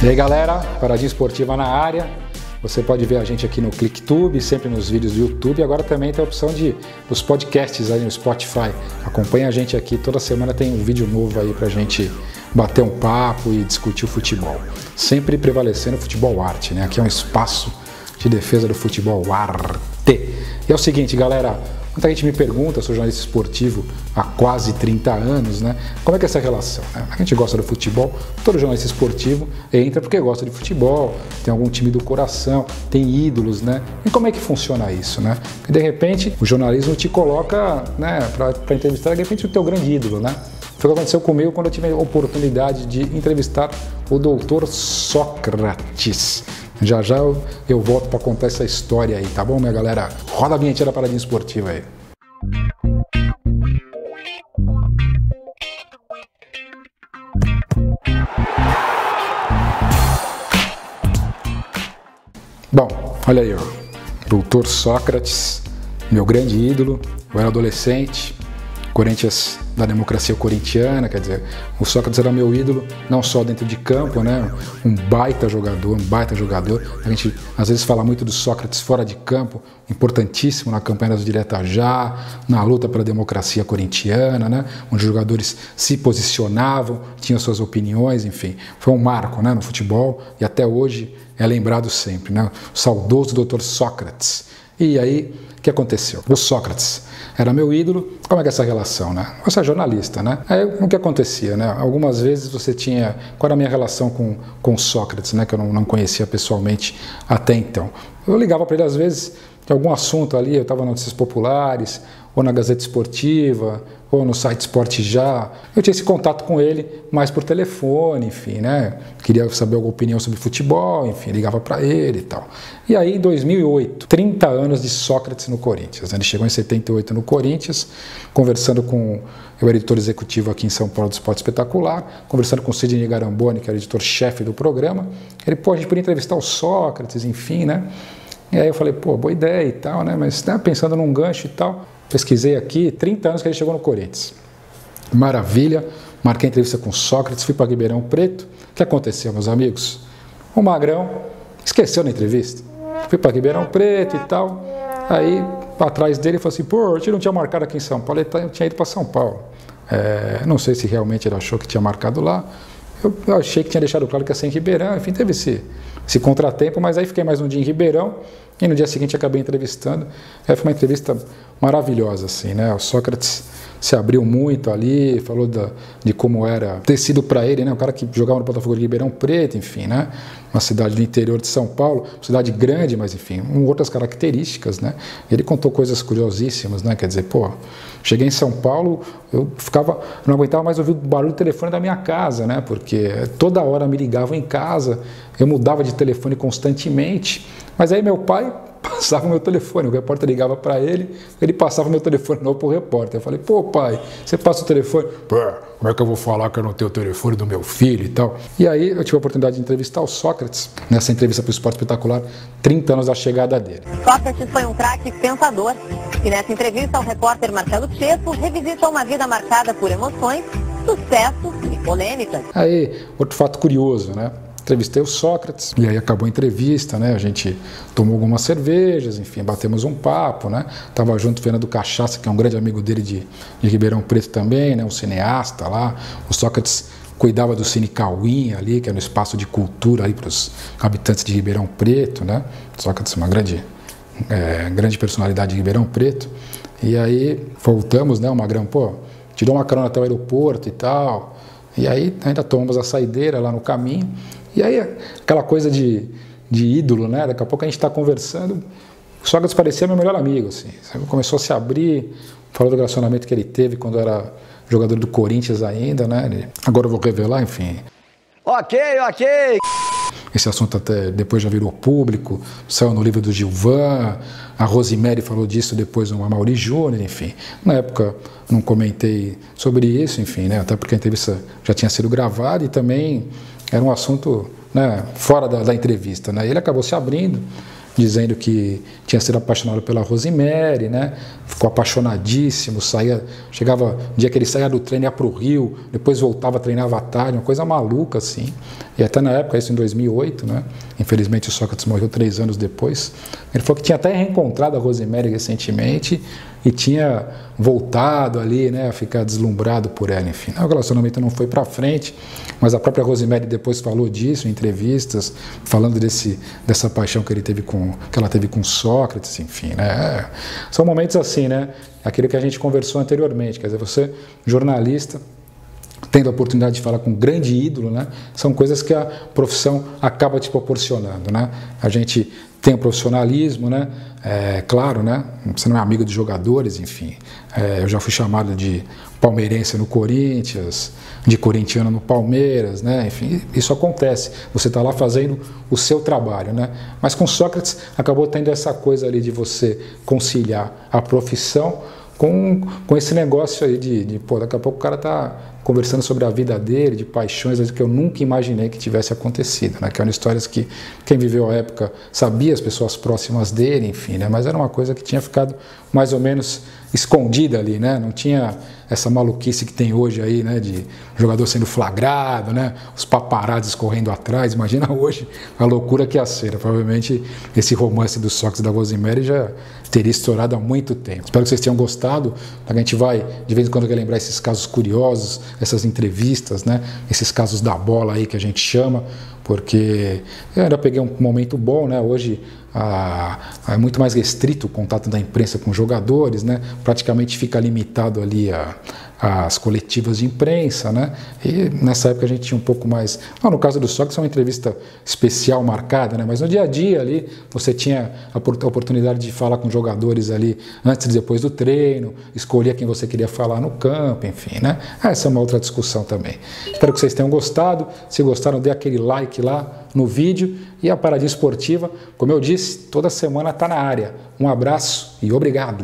E aí galera, Paradinha Esportiva na área. Você pode ver a gente aqui no ClickTube, sempre nos vídeos do YouTube. Agora também tem a opção dos podcasts aí no Spotify. Acompanha a gente aqui, toda semana tem um vídeo novo aí pra gente bater um papo e discutir o futebol. Sempre prevalecendo o futebol arte, né? Aqui é um espaço de defesa do futebol arte. E é o seguinte, galera, muita gente me pergunta, eu sou jornalista esportivo há quase 30 anos, né? Como é que é essa relação? A gente gosta do futebol, todo jornalista esportivo entra porque gosta de futebol, tem algum time do coração, tem ídolos, né? E como é que funciona isso, né? Porque de repente o jornalismo te coloca, né, para entrevistar de repente o teu grande ídolo, né? Foi o que aconteceu comigo quando eu tive a oportunidade de entrevistar o Dr. Sócrates. Já já eu volto para contar essa história aí, tá bom, minha galera? Roda a vinheta da Paradinha Esportiva aí. Bom, olha aí, ó. Dr. Sócrates, meu grande ídolo. Eu era adolescente, Corinthians da democracia corintiana, quer dizer, o Sócrates era meu ídolo, não só dentro de campo, né? Um baita jogador. A gente às vezes fala muito do Sócrates fora de campo, importantíssimo na campanha das Direta Já, na luta pela democracia corintiana, né? Onde os jogadores se posicionavam, tinham suas opiniões, enfim. Foi um marco, né, no futebol e até hoje é lembrado sempre, né? O saudoso Dr. Sócrates. E aí, o que aconteceu? O Sócrates era meu ídolo, como é que é essa relação, né? Você é jornalista, né? Aí o que acontecia, né? Algumas vezes você tinha... Qual era a minha relação com Sócrates, né? Que eu não conhecia pessoalmente até então. Eu ligava para ele às vezes de algum assunto ali, eu estava nas Notícias Populares, ou na Gazeta Esportiva, ou no site Esporte Já. Eu tinha esse contato com ele mais por telefone, enfim, né? Queria saber alguma opinião sobre futebol, enfim, ligava para ele e tal. E aí, em 2008, 30 anos de Sócrates no Corinthians, né? Ele chegou em 78 no Corinthians, conversando com... Eu era editor executivo aqui em São Paulo do Esporte Espetacular, conversando com o Sidney Garamboni, que era editor-chefe do programa. Ele, pô, a gente podia entrevistar o Sócrates, enfim, né? E aí eu falei, pô, boa ideia e tal, né? Mas né, pensando num gancho e tal... Pesquisei aqui, 30 anos que ele chegou no Corinthians. Maravilha, marquei entrevista com Sócrates, fui para Ribeirão Preto. O que aconteceu, meus amigos? O Magrão esqueceu na entrevista. Fui para Ribeirão Preto e tal. Aí, atrás dele, falou assim, pô, a gente não tinha marcado aqui em São Paulo, ele tinha ido para São Paulo. Não sei se realmente ele achou que tinha marcado lá. Eu achei que tinha deixado claro que ia ser em Ribeirão, enfim, teve esse contratempo, mas aí fiquei mais um dia em Ribeirão e no dia seguinte acabei entrevistando. Foi uma entrevista maravilhosa, assim, né? O Sócrates se abriu muito ali, falou de como era ter sido para ele, né? O cara que jogava no Botafogo de Ribeirão Preto, enfim, né? Uma cidade do interior de São Paulo, cidade grande, mas enfim, outras características, né? Ele contou coisas curiosíssimas, né? Quer dizer, pô, cheguei em São Paulo, não aguentava mais ouvir o barulho do telefone da minha casa, né? Porque toda hora me ligavam em casa, eu mudava de telefone constantemente, mas aí meu pai passava o meu telefone, o repórter ligava para ele passava o meu telefone novo para o repórter. Eu falei, pô pai, você passa o telefone? Pô, como é que eu vou falar que eu não tenho o telefone do meu filho e tal? E aí eu tive a oportunidade de entrevistar o Sócrates, nessa entrevista para o Esporte Espetacular, 30 anos da chegada dele. Sócrates foi um craque pensador, e nessa entrevista o repórter Marcelo Tchepo revisita uma vida marcada por emoções, sucessos e polêmicas. Aí, outro fato curioso, né? Entrevistei o Sócrates, e aí acabou a entrevista, né? A gente tomou algumas cervejas, enfim, batemos um papo, né? Tava junto o Fernando Cachaça, que é um grande amigo dele de Ribeirão Preto também, né? Um cineasta lá. O Sócrates cuidava do Cine Cauim ali, que é no espaço de cultura ali para os habitantes de Ribeirão Preto, né? O Sócrates é uma grande personalidade de Ribeirão Preto. E aí voltamos, né? O Magrão, pô, tirou uma carona até o aeroporto e tal. E aí ainda tomamos a saideira lá no caminho. E aí, aquela coisa de ídolo, né? Daqui a pouco a gente está conversando, o Sócrates parecia meu melhor amigo, assim. Começou a se abrir, falou do relacionamento que ele teve quando era jogador do Corinthians ainda, né? Agora eu vou revelar, enfim. Ok. Esse assunto até depois já virou público, saiu no livro do Gilvan, a Rosemary falou disso depois no Amaury Júnior, enfim. Na época não comentei sobre isso, enfim, né? Até porque a entrevista já tinha sido gravada e também era um assunto, né, fora da entrevista, né? Ele acabou se abrindo, dizendo que tinha sido apaixonado pela Rosemary, né? Ficou apaixonadíssimo, chegava, um dia que ele saía do treino, ia para o Rio, depois voltava, treinava à tarde, uma coisa maluca, assim. e até na época, isso em 2008, né? Infelizmente o Sócrates morreu 3 anos depois, ele falou que tinha até reencontrado a Rosemary recentemente e tinha voltado ali, né, a ficar deslumbrado por ela, enfim. O relacionamento não foi para frente, mas a própria Rosemary depois falou disso em entrevistas, falando dessa paixão que ela teve com Sócrates, enfim, né? São momentos assim, né? Aquilo que a gente conversou anteriormente, quer dizer, você, jornalista, tendo a oportunidade de falar com um grande ídolo, né? São coisas que a profissão acaba te proporcionando, né? A gente tem o profissionalismo, né? Claro, né? Você não é amigo dos jogadores, enfim. Eu já fui chamado de palmeirense no Corinthians, de corintiano no Palmeiras, né? Enfim, isso acontece. Você está lá fazendo o seu trabalho, né? Mas com Sócrates acabou tendo essa coisa ali de você conciliar a profissão com esse negócio aí pô, daqui a pouco o cara tá conversando sobre a vida dele, de paixões que eu nunca imaginei que tivesse acontecido, né? Que eram histórias que quem viveu a época sabia, as pessoas próximas dele, enfim, né? Mas era uma coisa que tinha ficado mais ou menos escondida ali, né? Não tinha essa maluquice que tem hoje aí, né? De jogador sendo flagrado, né? Os paparazzis correndo atrás. Imagina hoje a loucura que ia ser. Provavelmente esse romance do Sócrates e da Rosemary já teria estourado há muito tempo. Espero que vocês tenham gostado. A gente vai, de vez em quando, relembrar esses casos curiosos, essas entrevistas, né? Esses casos da bola aí que a gente chama, porque eu ainda peguei um momento bom, né? Hoje é muito mais restrito o contato da imprensa com jogadores, né? Praticamente fica limitado ali às coletivas de imprensa, né? E nessa época a gente tinha um pouco mais... no caso do Sócrates é uma entrevista especial marcada, né? Mas no dia a dia ali você tinha a oportunidade de falar com jogadores ali antes e depois do treino, escolher quem você queria falar no campo, enfim, né? Essa é uma outra discussão também. Espero que vocês tenham gostado. Se gostaram, dê aquele like lá no vídeo. E a Paradinha Esportiva, como eu disse, toda semana está na área. Um abraço e obrigado!